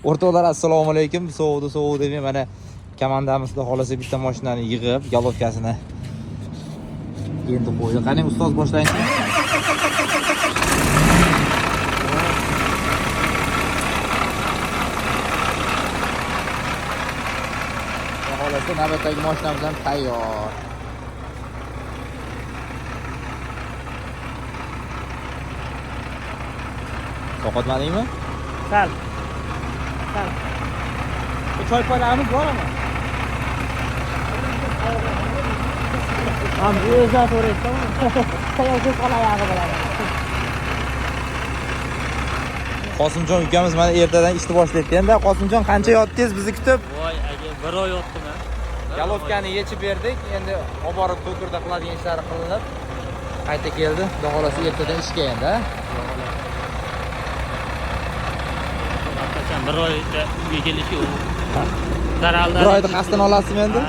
O'rtoqlar, assalomu alaykum. Sovdi deb mana komandamiz xudo xolasa bitta mashinani yig'ib, galovkasini endi qo'ydi. Qani ustoz boshlang. Xudo xolasa navbatdagi mashinamiz ham tayyor. Sovqotmadingmi? Sal. Bu choy poylarimiz bor ama. Ham o'zdan so'raydi, tamam. Tayyorsiz qol oyog'i bilan. Qosimjon ukamiz mana ertadan ishni boshlaydi-da. Qosimjon qancha yotdingiz bizni kutib? Voy, aka 1 oy yotdim ha. Galovkani yechib berdik. Endi olib borib to'kirda qiladigan ishlar qilinib qayta keldi. Xudo xolasa ertadan ishga endi. 1 oyda uyga kelishi u. Zaraldan. 1 oyda qasdini olasizmi endi?